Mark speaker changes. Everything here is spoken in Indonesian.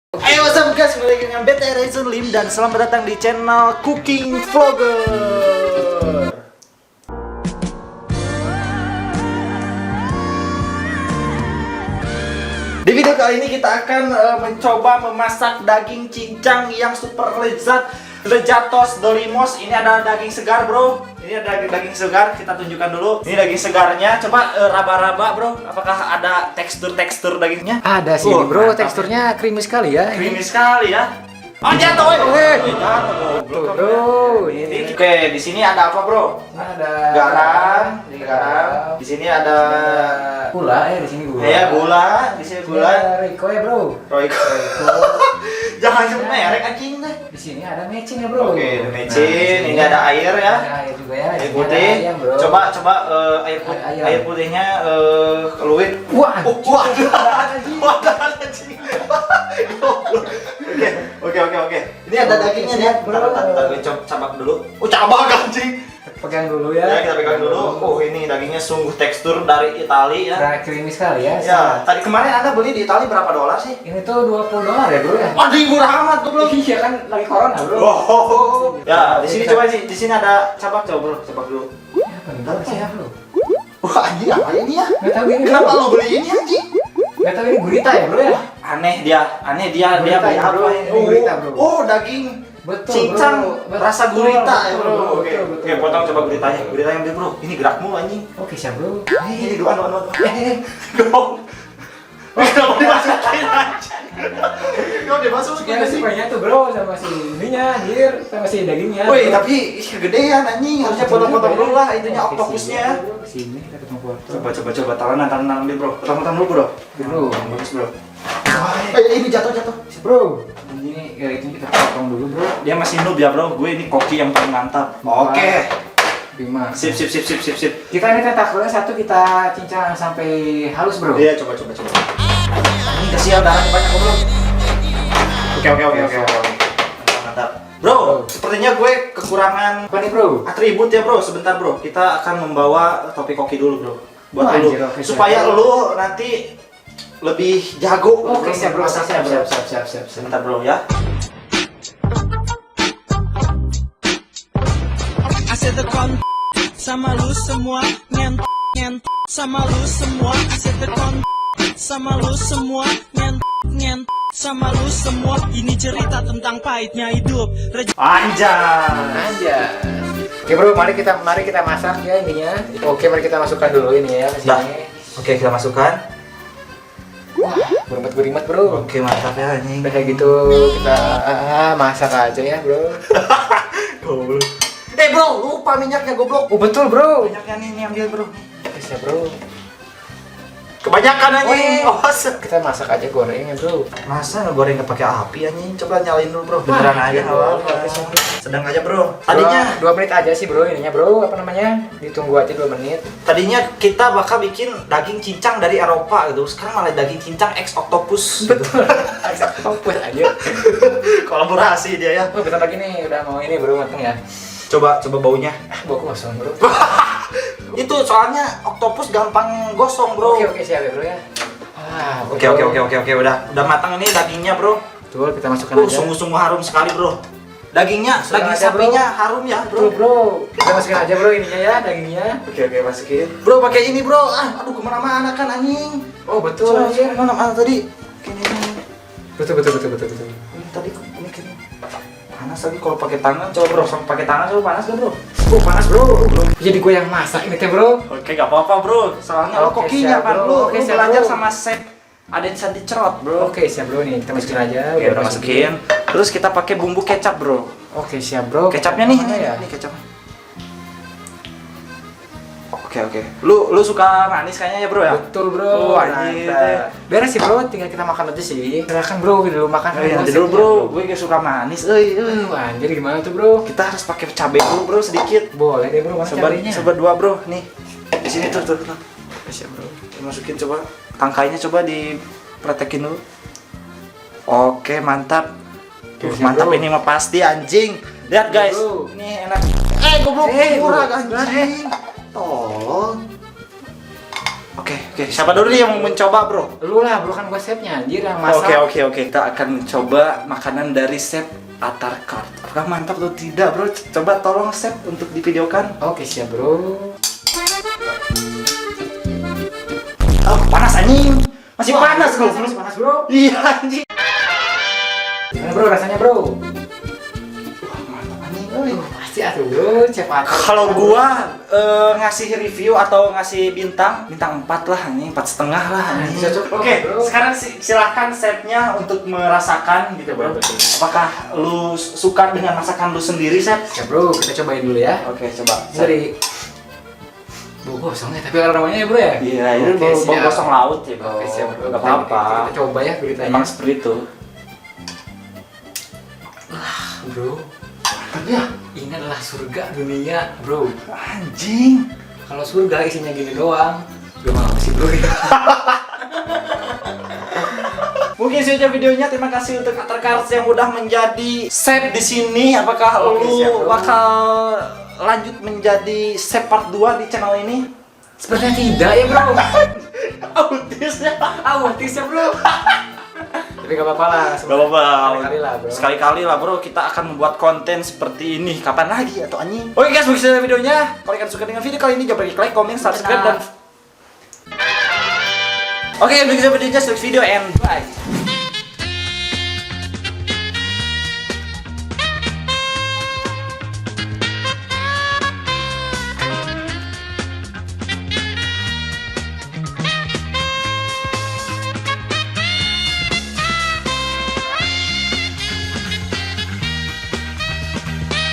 Speaker 1: Hey, what's up guys, kembali lagi dengan BT Raisun Lim dan selamat datang di channel Cooking Vlogger. Di video kali ini kita akan mencoba memasak daging cincang yang super lezat, Lejatos Dorimos. Ini ada daging segar, bro. Ini ada daging segar, kita tunjukkan dulu. Ini daging segarnya. Coba raba-raba, bro. Apakah ada tekstur-tekstur dagingnya?
Speaker 2: Ada sih, bro.
Speaker 1: Mantap.
Speaker 2: Teksturnya creamy sekali ya.
Speaker 1: Creamy sekali ya. Oh, jatuh, jatuh,
Speaker 2: Bro. Ini
Speaker 1: Oke, di sini ada apa, bro?
Speaker 2: ada
Speaker 1: Garam, ini garam. Di sini ada
Speaker 2: gula ya, di sini gula.
Speaker 1: ya gula, di sini
Speaker 2: Ini
Speaker 1: gula.
Speaker 2: ada Rico ya, bro.
Speaker 1: Royco. Jangan sebut merek anjing deh.
Speaker 2: Di sini ada mecin ya, bro.
Speaker 1: Oke, ada
Speaker 2: Nah,
Speaker 1: mecin, ini ada air ya.
Speaker 2: Ada air juga ya.
Speaker 1: Air
Speaker 2: Di sini
Speaker 1: putih.
Speaker 2: ada ayam, bro.
Speaker 1: Coba
Speaker 2: Ayam.
Speaker 1: air putihnya keluit.
Speaker 2: Wah,
Speaker 1: Wadah anjing. Oke. Ini ada dagingnya nih. Bentar, gue cabak dulu. Oh, cabak anjing.
Speaker 2: pegang dulu ya.
Speaker 1: Ya, kita pegang dulu. Oh, ini dagingnya sungguh tekstur dari Itali ya.
Speaker 2: Nah, creamy sekali ya.
Speaker 1: Ya, tadi kemarin Anda beli di Itali berapa dolar sih?
Speaker 2: Ini tuh $20 ya, bro ya.
Speaker 1: Waduh, murah amat tuh, bro.
Speaker 2: Iya kan lagi corona, bro.
Speaker 1: Oh. Ya, di sini coba sih. Di sini ada cabak coba, bro. Cabak dulu.
Speaker 2: Ya, apa nih, bro? Saya, bro.
Speaker 1: Wah, anjing apa ini ya?
Speaker 2: Nggak tahu ini.
Speaker 1: Kenapa
Speaker 2: bro.
Speaker 1: lo beli ini anjing?
Speaker 2: Nggak tahu ini gurita ya, bro ya.
Speaker 1: Aneh dia
Speaker 2: Gurita
Speaker 1: beli
Speaker 2: ya,
Speaker 1: apa
Speaker 2: bro.
Speaker 1: ini?
Speaker 2: Ini gurita, bro.
Speaker 1: Oh, daging
Speaker 2: Betul,
Speaker 1: cincang
Speaker 2: bro.
Speaker 1: rasa
Speaker 2: Betul,
Speaker 1: gurita ya,
Speaker 2: betul,
Speaker 1: bro.
Speaker 2: betul,
Speaker 1: Oke,
Speaker 2: betul,
Speaker 1: oke,
Speaker 2: betul.
Speaker 1: potong coba guritanya. Guritanya ambil, bro. Ini gerak mulu anjing.
Speaker 2: Oke, siap, bro.
Speaker 1: Ini dua. Dong. Kenapa dimasukin anjing? Kenapa dimasukin
Speaker 2: Ada si
Speaker 1: anjing?
Speaker 2: banyak tuh, bro, sama si ininya, anjir, sama si dagingnya.
Speaker 1: Woi, tapi kegedean anjing. Harusnya potong-potong dulu lah itunya
Speaker 2: Oke,
Speaker 1: oktopusnya.
Speaker 2: sini kita potong potong.
Speaker 1: Coba taruh ambil, bro. Potong dulu, bro.
Speaker 2: Dulu.
Speaker 1: Bagus, bro. Ini jatuh.
Speaker 2: Bro, ini ya itu kita potong dulu, bro.
Speaker 1: Dia masih noob ya, bro. Gue ini koki yang paling mantap. Oke.
Speaker 2: 5.
Speaker 1: Sip.
Speaker 2: Kita ini tentakelnya satu kita cincang sampai halus, bro.
Speaker 1: Iya, coba. Ini kasihan darahnya banyak, bro. Oke. Mantap. Bro, sepertinya gue kekurangan
Speaker 2: Apa nih, bro?
Speaker 1: atribut ya, bro. Sebentar, bro. Kita akan membawa topi koki dulu, bro. Buat
Speaker 2: Wah,
Speaker 1: dulu
Speaker 2: anjir, oke,
Speaker 1: supaya
Speaker 2: siap.
Speaker 1: lu nanti lebih jago.
Speaker 2: Oke, siap, bro.
Speaker 1: masaknya, bro.
Speaker 2: Siap.
Speaker 1: Sebentar, bro ya.
Speaker 3: Asetekon sama lu semua ngent sama lu semua asetekon sama lu semua ngent sama lu semua ini cerita tentang pahitnya hidup.
Speaker 1: Anjay.
Speaker 2: Oke, bro, mari kita masak ya ininya. Oke, mari kita masukkan dulu ini ya ke
Speaker 1: Dah.
Speaker 2: sini.
Speaker 1: Oke, kita masukkan.
Speaker 2: Wah, gurimat, bro.
Speaker 1: Oke, mantap ya anjing.
Speaker 2: Udah kayak gitu kita masak aja ya, bro.
Speaker 1: Goblok. Bro, lupa minyaknya, goblok.
Speaker 2: Oh, betul, bro.
Speaker 1: Minyaknya nih ambil, bro.
Speaker 2: Oke, siap, bro.
Speaker 1: Kebanyakan anjing.
Speaker 2: Oh,
Speaker 1: Awas.
Speaker 2: Kita masak aja gorengnya, bro.
Speaker 1: Masa ngegoreng nggak pakai api anjing? Coba nyalain dulu, bro. Beneran
Speaker 2: Wah,
Speaker 1: aja
Speaker 2: iya,
Speaker 1: awal.
Speaker 2: bro. Oke, siap, bro.
Speaker 1: Sedang aja, bro. Tadinya
Speaker 2: 2 menit aja sih, bro, ininya, bro. Apa namanya? Ditunggu aja 2 menit.
Speaker 1: kita bakal bikin daging cincang dari Eropa gitu. Sekarang malah daging cincang ex octopus.
Speaker 2: Betul. Agak fokus aja.
Speaker 1: Kolaborasi dia ya.
Speaker 2: Oh, bentar lagi nih udah mau ini, bro, mateng ya.
Speaker 1: Coba baunya.
Speaker 2: Bau kosong, bro.
Speaker 1: Itu soalnya oktopus gampang gosong, bro.
Speaker 2: Oke, siap ya, bro ya.
Speaker 1: Oke. Udah matang ini dagingnya, bro.
Speaker 2: Betul, kita masukkan aja.
Speaker 1: Sungguh-sungguh harum sekali, bro. Dagingnya,
Speaker 2: Masukkan
Speaker 1: daging
Speaker 2: aja, bro.
Speaker 1: sapinya harum ya,
Speaker 2: Betul,
Speaker 1: bro.
Speaker 2: bro. Kita masukin aja, bro, ininya ya, dagingnya.
Speaker 1: Oke, masukin. Bro, pakai ini, bro. Aduh, kemana-mana kan anjing.
Speaker 2: Oh, betul.
Speaker 1: Coba, mana tadi? Ini.
Speaker 2: Betul.
Speaker 1: Ini tadi ini kayaknya panas lagi kalau pakai tangan. Coba, bro, sama pakai tangan coba panas gak, bro? Oh, panas, bro.
Speaker 2: Jadi gue yang masak ini, teh, bro.
Speaker 1: Oke, gak apa-apa, bro. Soalnya lo
Speaker 2: Oke,
Speaker 1: kokinya
Speaker 2: siap,
Speaker 1: kan,
Speaker 2: bro.
Speaker 1: bro.
Speaker 2: Oke,
Speaker 1: Lu
Speaker 2: siap,
Speaker 1: belajar
Speaker 2: bro.
Speaker 1: sama chef Aden Santi Cerot, bro.
Speaker 2: Oke, siap, bro, nih. Kita masukin aja.
Speaker 1: Oke, udah masukin. Terus kita pakai bumbu kecap, bro.
Speaker 2: Oke, siap, bro.
Speaker 1: Kecapnya nih,
Speaker 2: Mana ya?
Speaker 1: Nih kecapnya. Oke. Lu suka manis kayaknya ya, bro ya?
Speaker 2: Betul, bro.
Speaker 1: Oh, anjir.
Speaker 2: Mantap. Beres sih, bro. Tinggal kita makan aja sih. Silakan, bro. Kita dulu makan.
Speaker 1: Nanti dulu, bro. Gue gak suka manis,
Speaker 2: Anjir, gimana tuh, bro?
Speaker 1: Kita harus pakai cabai dulu, bro, sedikit.
Speaker 2: Boleh deh, bro. Mana cabainya?
Speaker 1: Coba 2, bro. Nih. Di sini tuh.
Speaker 2: Siap, bro.
Speaker 1: Masukin coba. Tangkainya coba dipretekin dulu. Oke, mantap. Tuh,
Speaker 2: Oke,
Speaker 1: mantap
Speaker 2: bro.
Speaker 1: ini mah pasti anjing. Lihat, guys.
Speaker 2: Bro.
Speaker 1: Ini enak. Goblok,
Speaker 2: Bro.
Speaker 1: murah anjing. Tolong. Oke. Siapa dulu nih yang mau mencoba, bro?
Speaker 2: Lu lah bro, kan gua chefnya anjir yang masak.
Speaker 1: Oke. Kita akan mencoba makanan dari chef Atarkart. Apakah mantap atau tidak, bro? Coba tolong chef untuk divideokan.
Speaker 2: Oke siap bro.
Speaker 1: Oh, panas anjing. Masih
Speaker 2: Wah,
Speaker 1: panas, bro.
Speaker 2: Masih panas bro.
Speaker 1: Iya, anjing.
Speaker 2: Gimana bro rasanya bro?
Speaker 1: Mantap anjing, euy.
Speaker 2: Pasti atuh bro, chef Atarkart.
Speaker 1: Kalau gua ngasih review atau ngasih bintang 4 lah anjing, 4,5 lah anjing.
Speaker 2: Bisa cukup,
Speaker 1: Oke,
Speaker 2: bro.
Speaker 1: sekarang silahkan chefnya untuk merasakan gitu, bro.
Speaker 2: Betul.
Speaker 1: Apakah lu suka dengan masakan lu sendiri, chef?
Speaker 2: Ya bro, kita cobain dulu ya.
Speaker 1: Oke, coba.
Speaker 2: Dari bau gosongnya, tapi aromanya ya bro ya?
Speaker 1: Iya, itu
Speaker 2: Oke,
Speaker 1: bau
Speaker 2: siap.
Speaker 1: gosong laut ya, bro.
Speaker 2: Oke siap bro.
Speaker 1: Gak apa-apa.
Speaker 2: Kita coba ya beritanya.
Speaker 1: Emang seperti itu.
Speaker 2: Bro,
Speaker 1: Tapi ya,
Speaker 2: ini adalah surga dunia bro.
Speaker 1: anjing.
Speaker 2: Kalau surga isinya gini doang, gak mau sih bro.
Speaker 1: Mungkin saja videonya. Terima kasih untuk Atarkart yang udah menjadi chef di sini. Apakah
Speaker 2: Oke,
Speaker 1: lu
Speaker 2: siap, bro.
Speaker 1: bakal lanjut menjadi chef part 2 di channel ini?
Speaker 2: Sepertinya tidak ya bro.
Speaker 1: Autisnya.
Speaker 2: Autis ya bro. Tapi gak apa-apa lah.
Speaker 1: Gak apa-apa.
Speaker 2: Sekali-kali lah bro.
Speaker 1: Sekali-kali lah, bro. Kita akan membuat konten seperti ini. Kapan lagi atau anjing? Oke guys, begitu saja videonya. Kalau kalian suka dengan video kali ini, jangan lupa like, comment, subscribe, dan... Oke, begitu saja videonya. Selesai video and bye.